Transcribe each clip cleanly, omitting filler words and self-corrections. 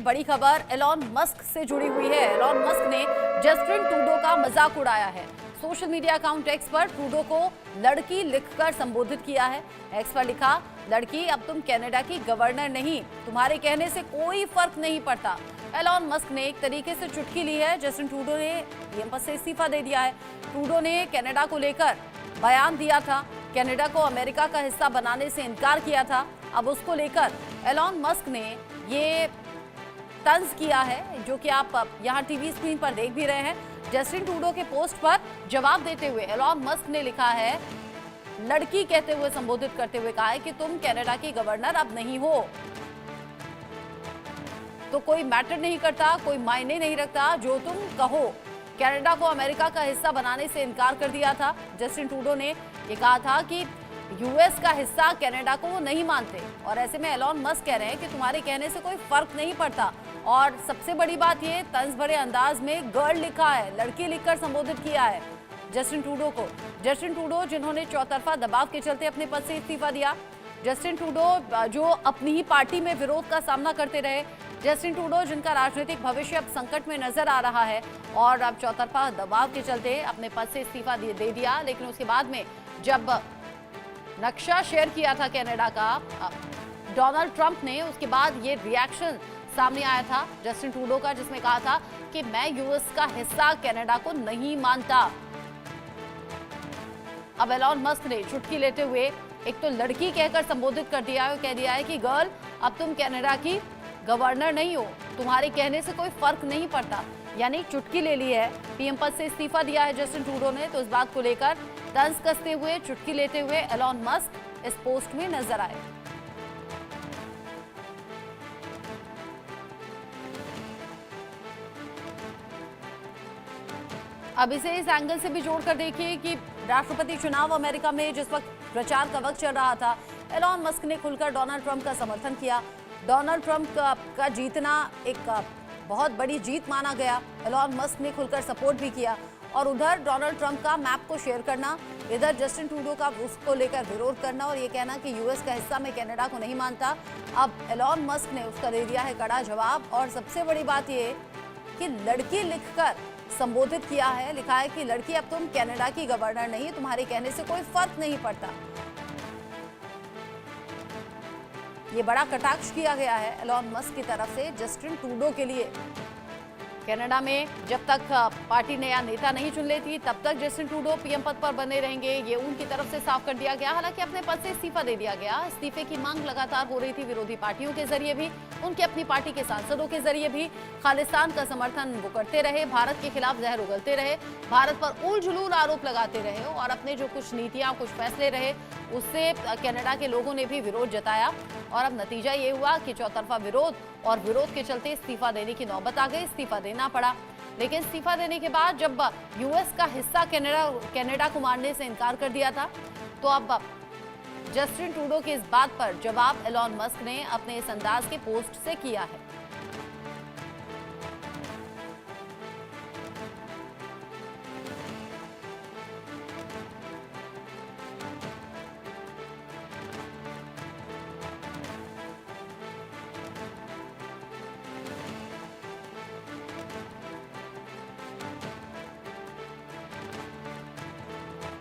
बड़ी खबर Elon Musk से जुड़ी हुई है। एलॉन मस्क ने जस्टिन ट्रूडो का मजाक उड़ाया है। सोशल मीडिया अकाउंट एक्स पर ट्रूडो को लड़की लिखकर संबोधित किया है। एक्स पर लिखा, लड़की अब तुम कनाडा की गवर्नर नहीं, तुम्हारे कहने से कोई फर्क नहीं पड़ता। एलॉन मस्क ने एक तरीके से चुटकी ली है। जस्टिन ट्रूडो ने पीएम पद से इस्तीफा दे दिया है। ट्रूडो ने कनाडा को लेकर बयान दिया था, कनाडा को अमेरिका का हिस्सा बनाने से इनकार किया था। अब उसको लेकर एलॉन मस्क ने ये तंज किया है, जो कि आप यहाँ टीवी स्क्रीन पर देख भी रहे हैं। जस्टिन ट्रूडो के पोस्ट पर जवाब देते हुए एलॉन मस्क ने लिखा है, लड़की कहते हुए संबोधित करते हुए कहा है कि तुम कनाडा की गवर्नर अब नहीं हो, तो कोई मैटर नहीं करता, कोई मायने नहीं रखता जो तुम कहो। कनाडा को अमेरिका का हिस्सा बनाने से इनकार कर दिया था। जस्टिन ट्रूडो ने ये कहा था कि यूएस का हिस्सा कनाडा को वो नहीं मानते, और ऐसे में एलॉन मस्क कह रहे हैं कि तुम्हारे कहने से कोई फर्क नहीं पड़ता। और सबसे बड़ी बात ये, तंज भरे अंदाज में गर्ल लिखा है, लड़की लिखकर संबोधित किया है जस्टिन ट्रूडो को। जस्टिन ट्रूडो जिन्होंने चौतरफा दबाव के चलते अपने पद से इस्तीफा दिया, जस्टिन ट्रूडो जो अपनी ही पार्टी में विरोध का सामना करते रहे, जस्टिन ट्रूडो जिनका राजनीतिक भविष्य अब संकट में नजर आ रहा है, और अब चौतरफा दबाव के चलते अपने पद से इस्तीफा दे दिया। लेकिन उसके बाद में जब नक्शा शेयर किया था कनाडा का डोनाल्ड ट्रंप ने, उसके बाद ये रिएक्शन सामने आया था जस्टिन ट्रूडो का, जिसमें कहा था कि मैं यूएस का हिस्सा कनाडा को नहीं मानता। अब एलॉन मस्क ने चुटकी लेते हुए एक तो लड़की कहकर संबोधित कर दिया है, कह दिया है कि गर्ल अब तुम कनाडा की गवर्नर नहीं हो, तुम्हारे कहने से कोई फर्क नहीं पड़ता। यानी चुटकी ले ली है, पीएम पद से इस्तीफा दिया है जस्टिन ट्रूडो ने, तो इस बात को लेकर तंज कसते हुए, चुटकी लेते हुए एलॉन मस्क इस पोस्ट में नजर आए। अब इसे इस एंगल से भी जोड़कर देखिए कि राष्ट्रपति चुनाव अमेरिका में जिस वक्त प्रचार का वक्त चल रहा था, एलॉन मस्क ने खुलकर डोनाल्ड ट्रंप का समर्थन किया। डोनाल्ड ट्रंप का जीतना एक बहुत बड़ी जीत माना गया। एलॉन मस्क ने खुलकर सपोर्ट भी किया, और उधर डोनाल्ड ट्रंप का मैप को शेयर करना, इधर जस्टिन ट्रूडो का उसको लेकर विरोध करना और ये कहना कि यूएस का हिस्सा मैं कनाडा को नहीं मानता। अब एलॉन मस्क ने उसका दे दिया है कड़ा जवाब, और सबसे बड़ी बात ये कि लड़की लिखकर संबोधित किया है। लिखा है कि लड़की अब तुम कनाडा की गवर्नर नहीं, तुम्हारे कहने से कोई फर्क नहीं पड़ता। ये बड़ा कटाक्ष किया गया है एलॉन मस्क की तरफ से जस्टिन ट्रूडो के लिए। कनाडा में जब तक पार्टी नया नेता नहीं चुन लेती, तब तक जस्टिन ट्रूडो पीएम पद पर बने रहेंगे, ये उनकी तरफ से साफ कर दिया गया। हालांकि अपने पद से इस्तीफा दे दिया गया। इस्तीफे की मांग लगातार हो रही थी, विरोधी पार्टियों के जरिए भी, उनकी अपनी पार्टी के सांसदों के जरिए भी। खालिस्तान का समर्थन वो करते रहे, भारत के खिलाफ जहर उगलते रहे, भारत पर उल जुलूल आरोप लगाते रहे, और अपने जो कुछ नीतियां, कुछ फैसले रहे, उससे कनाडा के लोगों ने भी विरोध जताया। और अब नतीजा ये हुआ कि चौतरफा विरोध, और विरोध के चलते इस्तीफा देने की नौबत आ गई, इस्तीफा देना पड़ा। लेकिन इस्तीफा देने के बाद जब यूएस का हिस्सा कनाडा को मानने से इनकार कर दिया था, तो अब जस्टिन ट्रूडो की इस बात पर जवाब एलॉन मस्क ने अपने इस अंदाज के पोस्ट से किया है।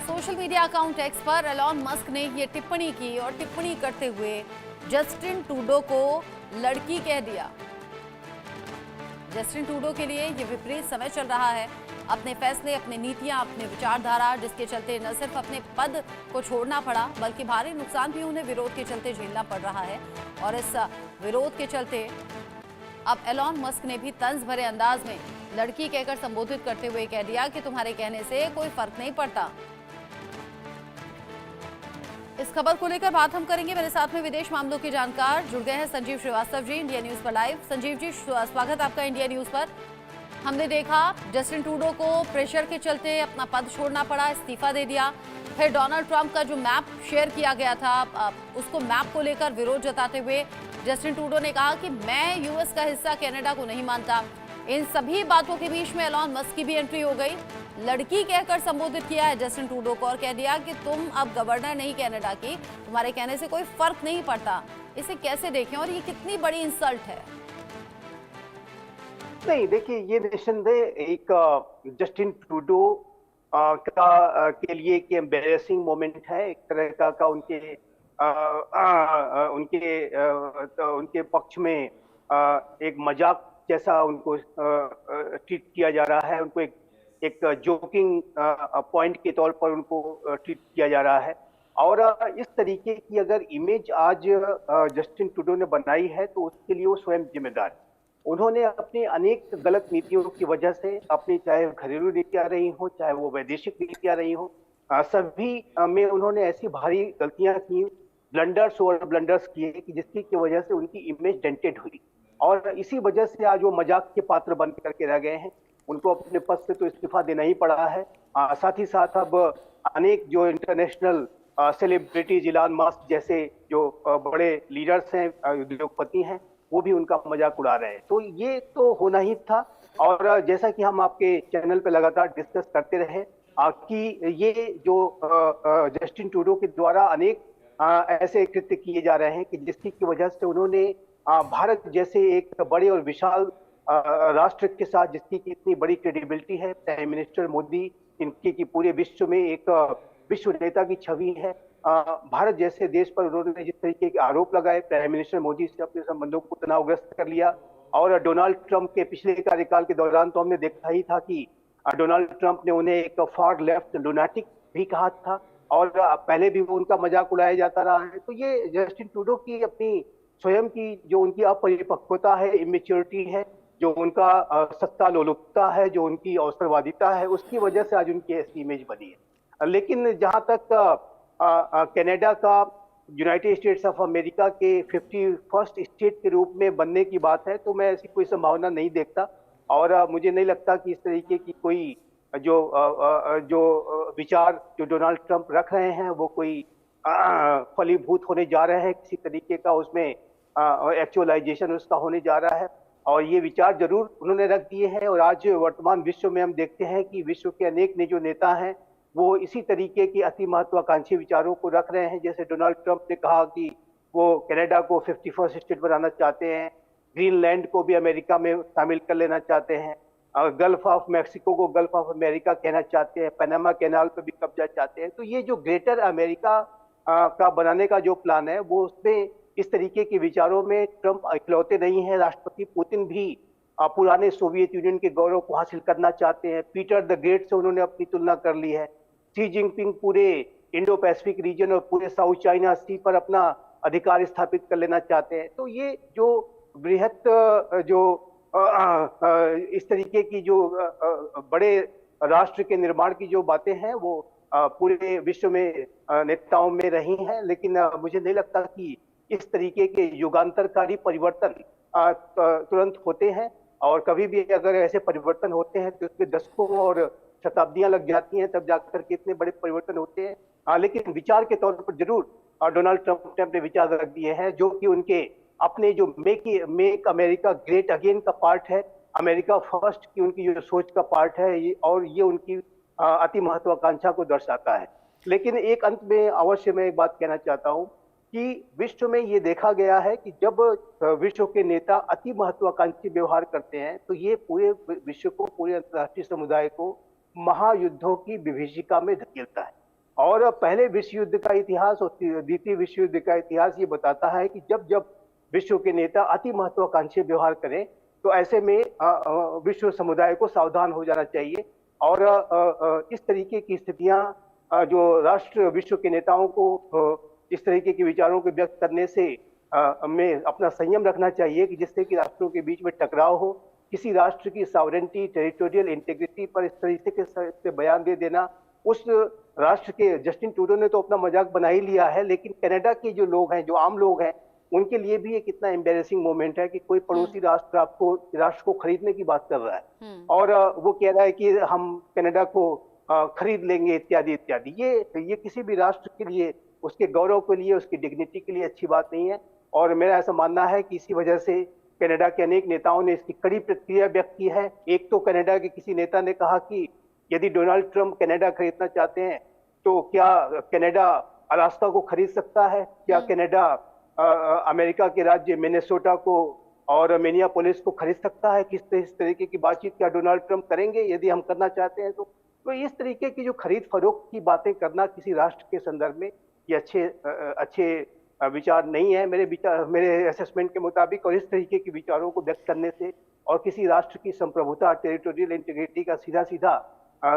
सोशल मीडिया अकाउंट एक्स पर एलॉन मस्क ने ये टिप्पणी की, और टिप्पणी करते हुए जस्टिन ट्रूडो को लड़की कह दिया। जस्टिन ट्रूडो के लिए ये विपरीत समय चल रहा है। अपने फैसले, अपनी नीतियां, अपनी विचारधारा, जिसके चलते न सिर्फ अपने पद को छोड़ना पड़ा, बल्कि भारी नुकसान भी उन्हें विरोध के चलते झेलना पड़ रहा है। और इस विरोध के चलते अब एलॉन मस्क ने भी तंज भरे अंदाज में लड़की कहकर संबोधित करते हुए कह दिया कि तुम्हारे कहने से कोई फर्क नहीं पड़ता। इस खबर को लेकर बात हम करेंगे। मेरे साथ में विदेश मामलों के जानकार जुड़ गए हैं संजीव श्रीवास्तव जी, इंडिया न्यूज पर लाइव। संजीव जी, स्वागत आपका इंडिया न्यूज पर। हमने देखा जस्टिन ट्रूडो को प्रेशर के चलते अपना पद छोड़ना पड़ा, इस्तीफा दे दिया। फिर डोनाल्ड ट्रंप का जो मैप शेयर किया गया था, उसको मैप को लेकर विरोध जताते हुए जस्टिन ट्रूडो ने कहा कि मैं यूएस का हिस्सा कनाडा को नहीं मानता। इन सभी बातों के बीच में एलॉन मस्क की भी एंट्री हो गई। लड़की कहकर संबोधित किया है जस्टिन ट्रूडो को, और कह दिया कि तुम अब गवर्नर नहीं कनाडा की, तुम्हारे कहने से कोई फर्क नहीं पड़ता। इसे कैसे देखें, और ये कितनी बड़ी इंसल्ट है? नहीं, देखिए ये निस्संदेह एक जस्टिन ट्रूडो के लिए एक एम्बेरसिंग मोमेंट है, एक तरह का उनके पक्ष में एक मजाक जैसा उनको ट्रीट किया जा रहा है। उनको एक एक जोकिंग पॉइंट के तौर पर उनको ट्रीट किया जा रहा है। और इस तरीके की अगर इमेज आज जस्टिन ट्रूडो ने बनाई है तो उसके लिए वो स्वयं जिम्मेदार है। उन्होंने अपनी अनेक गलत नीतियों की वजह से, अपनी चाहे घरेलू नीतियां रही हो चाहे वो वैदेशिक नीतियां रही हो, सभी में उन्होंने ऐसी भारी गलतियां की, ब्लंडर्स और ब्लंडर्स किए कि जिसकी की वजह से उनकी इमेज डेंटेड हुई। और इसी वजह से आज वो मजाक के पात्र बन करके रह गए हैं। उनको अपने पद से तो इस्तीफा देना ही पड़ा है। साथ ही साथ अब अनेक जो इंटरनेशनल सेलिब्रिटीज, इलान मस्क जैसे जो बड़े लीडर्स हैं, उद्योगपति हैं, वो भी उनका मजाक उड़ा रहे हैं। तो ये तो होना ही था। और जैसा कि हम आपके चैनल पे लगातार डिस्कस करते रहे कि ये जो जस्टिन ट्रूडो के द्वारा अनेक ऐसे कृत्य किए जा रहे हैं कि जिसकी की वजह से उन्होंने भारत जैसे एक बड़े और विशाल राष्ट्र के साथ, जिसकी की इतनी बड़ी क्रेडिबिलिटी है, प्राइम मिनिस्टर मोदी इनकी की पूरे विश्व में एक विश्व नेता की छवि है, भारत जैसे देश पर उन्होंने जिस तरीके के आरोप लगाए, प्राइम मिनिस्टर मोदी से अपने संबंधों को तनावग्रस्त कर लिया। और डोनाल्ड ट्रंप के पिछले कार्यकाल के दौरान तो हमने देखा ही था कि डोनाल्ड ट्रंप ने उन्हें एक फार लेफ्ट लुनाटिक भी कहा था, और पहले भी वो उनका मजाक उड़ाया जाता रहा है। तो ये जस्टिन ट्रूडो की अपनी स्वयं की जो उनकी अपरिपक्वता है, इमेच्योरिटी है, जो उनका सत्ता लोलुपता है, जो उनकी अवसरवादिता है, उसकी वजह से आज उनकी ऐसी इमेज बनी है। लेकिन जहां तक कनाडा का यूनाइटेड स्टेट्स ऑफ अमेरिका के 51st स्टेट के रूप में बनने की बात है, तो मैं ऐसी कोई संभावना नहीं देखता। और मुझे नहीं लगता कि इस तरीके की कोई जो विचार जो डोनाल्ड ट्रंप रख रहे हैं वो कोई फलीभूत होने जा रहे हैं, किसी तरीके का उसमें एक्चुअलाइजेशन उसका होने जा रहा है। और ये विचार जरूर उन्होंने रख दिए हैं। और आज वर्तमान विश्व में हम देखते हैं कि विश्व के अनेक ने जो नेता हैं वो इसी तरीके की अति महत्वाकांक्षी विचारों को रख रहे हैं। जैसे डोनाल्ड ट्रंप ने कहा कि वो कनाडा को 51st स्टेट बनाना चाहते हैं, ग्रीनलैंड को भी अमेरिका में शामिल कर लेना चाहते हैं, गल्फ ऑफ मैक्सिको को गल्फ ऑफ अमेरिका कहना चाहते हैं, पनामा कैनाल पर भी कब्जा चाहते हैं। तो ये जो ग्रेटर अमेरिका का बनाने का जो प्लान है वो उसमें इस तरीके के विचारों में ट्रंप इकलौते नहीं है। राष्ट्रपति पुतिन भी पुराने सोवियत यूनियन के गौरव को हासिल करना चाहते हैं। पीटर द ग्रेट से उन्होंने अपनी तुलना कर ली है। शी जिनपिंग पूरे इंडो पैसिफिक रीजन और पूरे साउथ चाइना सी पर अपना अधिकार स्थापित कर लेना चाहते हैं। तो ये जो बृहत जो इस तरीके की जो बड़े राष्ट्र के निर्माण की जो बातें हैं वो पूरे विश्व में नेताओं में रही हैं। लेकिन मुझे नहीं लगता कि इस तरीके के युगांतरकारी परिवर्तन तुरंत होते हैं। और कभी भी अगर ऐसे परिवर्तन होते हैं तो उसमें दशकों और शताब्दियां लग जाती हैं, तब जाकर के इतने बड़े परिवर्तन होते हैं। लेकिन विचार के तौर पर जरूर डोनाल्ड ट्रंप ने अपने विचार रख दिए हैं, जो कि उनके अपने जो मेक अमेरिका ग्रेट अगेन का पार्ट है, अमेरिका फर्स्ट की उनकी जो सोच का पार्ट है, और ये उनकी अति महत्वाकांक्षा को दर्शाता है। लेकिन एक अंत में अवश्य मैं एक बात कहना चाहता हूं कि विश्व में ये देखा गया है कि जब विश्व के नेता अति महत्वाकांक्षी व्यवहार करते हैं तो ये पूरे विश्व को, पूरे अंतर्राष्ट्रीय समुदाय को महायुद्धों की विभीषिका में धकेलता है। और पहले विश्व युद्ध का इतिहास और द्वितीय विश्व युद्ध का इतिहास ये बताता है कि जब जब विश्व के नेता अति महत्वाकांक्षी व्यवहार करें तो ऐसे में विश्व समुदाय को सावधान हो जाना चाहिए। और इस तरीके की स्थितियां जो राष्ट्र विश्व के नेताओं को इस तरीके के विचारों को व्यक्त करने से में अपना संयम रखना चाहिए कि जिससे कि राष्ट्रों के बीच में टकराव हो। किसी राष्ट्र की सॉवरेंटी, टेरिटोरियल इंटीग्रिटी पर इस तरीके से बयान दे देना, उस राष्ट्र के, जस्टिन ट्रूडो ने तो अपना मजाक बना ही लिया है, लेकिन कनाडा के जो लोग हैं, जो आम लोग हैं, उनके लिए भी एक इतना एम्बेरसिंग मोमेंट है कि कोई पड़ोसी राष्ट्र आपको, राष्ट्र को खरीदने की बात कर रहा है और वो कह रहा है कि हम कनाडा को खरीद लेंगे इत्यादि इत्यादि। ये किसी भी राष्ट्र के लिए, उसके गौरव के लिए, उसकी डिग्निटी के लिए अच्छी बात नहीं है। और मेरा ऐसा मानना है कि इसी वजह से कनाडा के अनेक नेताओं ने इसकी कड़ी प्रतिक्रिया व्यक्त की है। एक तो कनाडा के किसी नेता ने कहा कि यदि डोनाल्ड ट्रंप कनाडा खरीदना चाहते हैं तो क्या कनाडा अलास्का को खरीद सकता है? क्या कनाडा अमेरिका के राज्य मिनेसोटा को और मिनियापोलिस को खरीद सकता है। किस तरीके की बातचीत क्या डोनाल्ड ट्रंप करेंगे यदि हम करना चाहते हैं तो इस तरीके की जो खरीद फरोख्त की बातें करना किसी राष्ट्र के संदर्भ में ये अच्छे विचार नहीं है मेरे असेसमेंट के मुताबिक। और इस तरीके के विचारों को व्यक्त करने से और किसी राष्ट्र की संप्रभुता, टेरिटोरियल इंटीग्रिटी का सीधा सीधा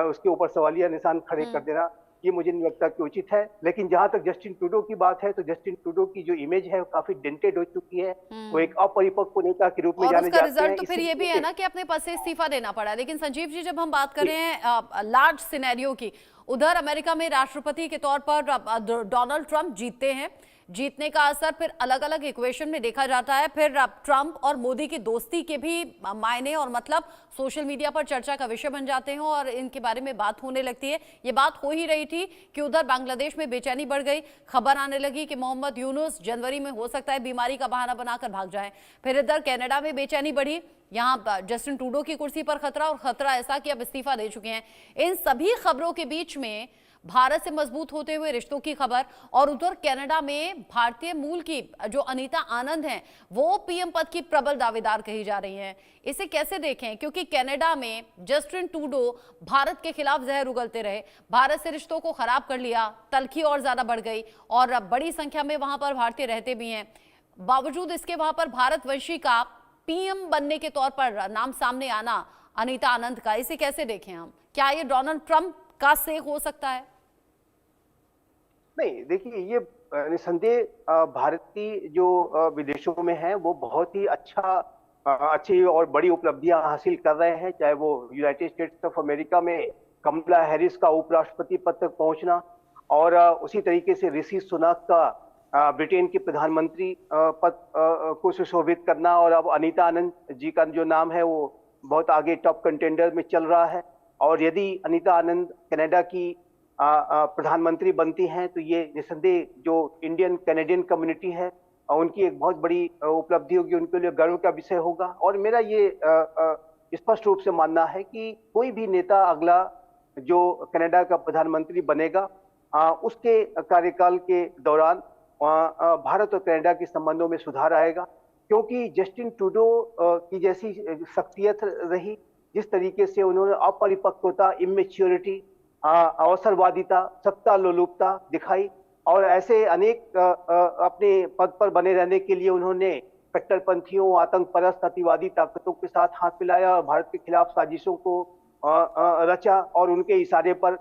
उसके ऊपर सवालिया निशान खड़े कर देना, ये मुझे नहीं लगता कि उचित है। लेकिन जहां तक जस्टिन ट्रूडो की बात है तो जस्टिन ट्रूडो की जो इमेज है वो काफी डेंटेड हो चुकी है। वो एक अपरिपक्व नेता के रूप में और जाने उसका जाते हैं। रिजल्ट तो फिर ये भी है ना कि अपने पद से इस्तीफा देना पड़ा। लेकिन संजीव जी, जब हम बात कर रहे हैं लार्ज सिनेरियो की, उधर अमेरिका में राष्ट्रपति के तौर पर डोनाल्ड ट्रंप जीतते हैं। जीतने का असर फिर अलग अलग इक्वेशन में देखा जाता है। फिर ट्रंप और मोदी की दोस्ती के भी मायने और मतलब सोशल मीडिया पर चर्चा का विषय बन जाते हैं और इनके बारे में बात होने लगती है। ये बात हो ही रही थी कि उधर बांग्लादेश में बेचैनी बढ़ गई। खबर आने लगी कि मोहम्मद यूनुस जनवरी में हो सकता है बीमारी का बहाना बनाकर भाग जाए। फिर इधर कनाडा में बेचैनी बढ़ी। यहाँ जस्टिन ट्रूडो की कुर्सी पर खतरा, और खतरा ऐसा कि अब इस्तीफा दे चुके हैं। इन सभी खबरों के बीच में भारत से मजबूत होते हुए रिश्तों की खबर, और उधर कनाडा में भारतीय मूल की जो अनीता आनंद हैं वो पीएम पद की प्रबल दावेदार कही जा रही हैं। इसे कैसे देखें, क्योंकि कनाडा में जस्टिन ट्रूडो भारत के खिलाफ जहर उगलते रहे, भारत से रिश्तों को खराब कर लिया, तलखी और ज्यादा बढ़ गई और बड़ी संख्या में वहां पर भारतीय रहते भी हैं। बावजूद इसके वहां पर भारतवंशी का पीएम बनने के तौर पर नाम सामने आना अनीता आनंद का, इसे कैसे देखें हम? क्या ये डोनाल्ड ट्रंप का से हो सकता है? नहीं, देखिए ये निसंदेह भारत की जो विदेशों में है वो बहुत ही अच्छी और बड़ी उपलब्धियां हासिल कर रहे हैं। चाहे वो यूनाइटेड स्टेट्स ऑफ अमेरिका में कमला हैरिस का उपराष्ट्रपति पद तक पहुंचना, और उसी तरीके से ऋषि सुनक का ब्रिटेन के प्रधानमंत्री पद को सुशोभित करना, और अब अनीता आनंद जी का जो नाम है वो बहुत आगे टॉप कंटेंडर में चल रहा है। और यदि अनीता आनंद कनाडा की प्रधानमंत्री बनती हैं तो ये निसंदेह जो इंडियन कैनेडियन कम्युनिटी है उनकी एक बहुत बड़ी उपलब्धि होगी, उनके लिए गर्व का विषय होगा। और मेरा ये स्पष्ट रूप से मानना है कि कोई भी नेता अगला जो कनाडा का प्रधानमंत्री बनेगा उसके कार्यकाल के दौरान भारत और कनाडा के संबंधों में सुधार आएगा। क्योंकि जस्टिन ट्रूडो की जैसी शख्सियत रही, जिस तरीके से उन्होंने अपरिपक्वता, इमेच्योरिटी, अवसरवादिता, सत्ता लोलुपता दिखाई, और ऐसे अनेक अपने पद पर बने रहने के लिए उन्होंने कट्टरपंथियों, आतंक परस्त, अतिवादी ताकतों के साथ हाथ मिलाया और भारत के खिलाफ साजिशों को रचा, और उनके इशारे पर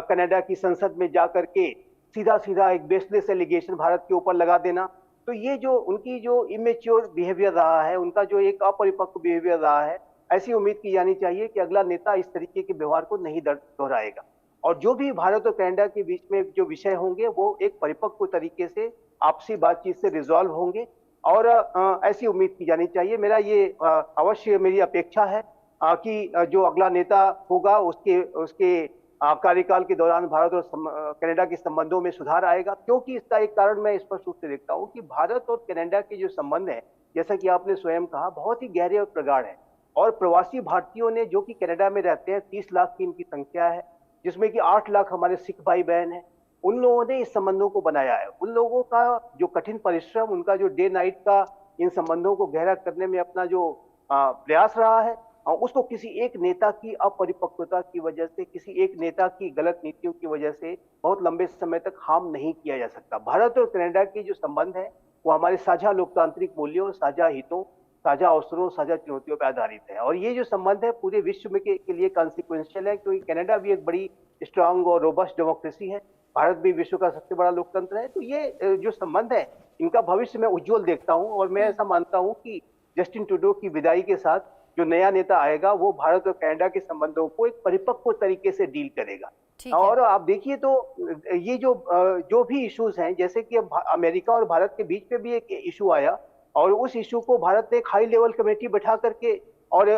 कनाडा की संसद में जाकर के सीधा सीधा एक बेसलेस एलिगेशन भारत के ऊपर लगा देना। तो ये जो उनकी जो इमेच्योर बिहेवियर रहा है, उनका जो एक अपरिपक्व बिहेवियर रहा है, ऐसी उम्मीद की जानी चाहिए कि अगला नेता इस तरीके के व्यवहार को नहीं दोहराएगा। और जो भी भारत और कनाडा के बीच में जो विषय होंगे वो एक परिपक्व तरीके से आपसी बातचीत से रिजॉल्व होंगे, और ऐसी उम्मीद की जानी चाहिए। मेरा ये अवश्य मेरी अपेक्षा है कि जो अगला नेता होगा उसके कार्यकाल के दौरान भारत और कनाडा के संबंधों में सुधार आएगा। क्योंकि इसका एक कारण मैं स्पष्ट रूप से देखता हूं कि भारत और कनाडा के जो संबंध है, जैसा कि आपने स्वयं कहा, बहुत ही गहरे और प्रगाढ़ है। और प्रवासी भारतीयों ने जो कि कनाडा में रहते हैं, 30 लाख की इनकी संख्या है, जिसमें कि 8 लाख हमारे सिख भाई बहन हैं, उन लोगों ने इस संबंधों को बनाया है। उन लोगों का जो कठिन परिश्रम, उनका जो डे नाइट का इन संबंधों को गहरा करने में अपना जो प्रयास रहा है, उसको किसी एक नेता की अपरिपक्वता की वजह से, किसी एक नेता की गलत नीतियों की वजह से बहुत लंबे समय तक हार्म नहीं किया जा सकता। भारत और कनाडा के जो संबंध है वो हमारे साझा लोकतांत्रिक मूल्यों, साझा हितों, साझा अवसरों, साझा चुनौतियों पर आधारित है। और ये जो संबंध है पूरे विश्व में के लिए कॉन्सिक्वेंशियल है, क्योंकि कनाडा भी एक बड़ी स्ट्रांग और रोबस्ट डेमोक्रेसी है, भारत भी विश्व का सबसे बड़ा लोकतंत्र है। तो ये जो संबंध है इनका भविष्य मैं उज्जवल देखता हूं, और मैं ऐसा मानता हूं कि जस्टिन ट्रूडो की विदाई के साथ जो नया नेता आएगा वो भारत और कनाडा के संबंधों को एक परिपक्व तरीके से डील करेगा। और आप देखिए तो ये जो भी इश्यूज हैं, जैसे कि अब अमेरिका और भारत के बीच में भी एक इशू आया, और उस इशू को भारत ने एक हाई लेवल कमेटी बैठा करके और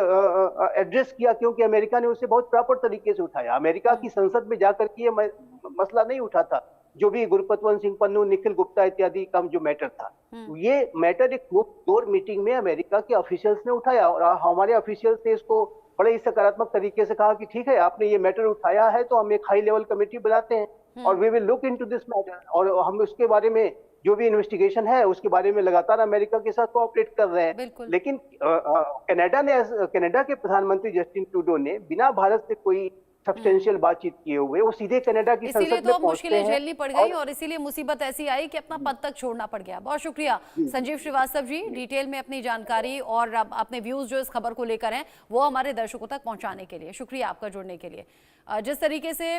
एड्रेस किया, क्योंकि अमेरिका ने उसे बहुत प्रॉपर तरीके से उठाया। अमेरिका की संसद में जाकर के ये मसला नहीं उठा था, जो भी गुरपतवंत सिंह पन्नू, निखिल गुप्ता इत्यादि का जो मैटर था, ये मैटर एक डोर मीटिंग में अमेरिका के ऑफिशियल्स ने उठाया, और हमारे ऑफिशियल्स ने इसको बड़े ही सकारात्मक तरीके से कहा कि ठीक है, आपने ये मैटर उठाया है तो हम एक हाई लेवल कमेटी बनाते हैं और we will look into this matter, और हम उसके बारे में जो भी इन्वेस्टिगेशन है उसके बारे में लगातार अमेरिका के साथ कोऑपरेट कर रहे हैं। बिल्कुल। लेकिन कनाडा के प्रधानमंत्री जस्टिन ट्रूडो ने बिना भारत से कोई सब्सटेंशियल बातचीत किए हुए वो सीधे कनाडा की इसीलिए संसद तो में पहुंचते मुश्किलें हैं झेलनी पड़ गई और इसीलिए मुसीबत ऐसी आई कि अपना पद तक छोड़ना पड़ गया। बहुत शुक्रिया संजीव श्रीवास्तव जी, डिटेल में अपनी जानकारी और अपने व्यूज जो इस खबर को लेकर हैं वो हमारे दर्शकों तक पहुंचाने के लिए शुक्रिया आपका, जुड़ने के लिए। जिस तरीके से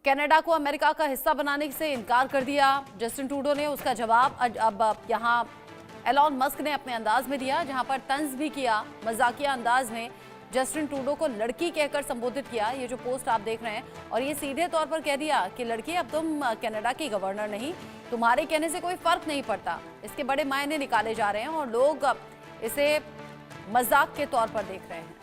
कनाडा को अमेरिका का हिस्सा बनाने से इनकार कर दिया जस्टिन ट्रूडो ने, उसका जवाब अब यहाँ एलॉन मस्क ने अपने अंदाज में दिया, जहां पर तंज भी किया, मजाकिया अंदाज में जस्टिन ट्रूडो को लड़की कहकर संबोधित किया। ये जो पोस्ट आप देख रहे हैं, और ये सीधे तौर पर कह दिया कि लड़की अब तुम कनाडा की गवर्नर नहीं, तुम्हारे कहने से कोई फर्क नहीं पड़ता। इसके बड़े मायने निकाले जा रहे हैं और लोग इसे मजाक के तौर पर देख रहे हैं।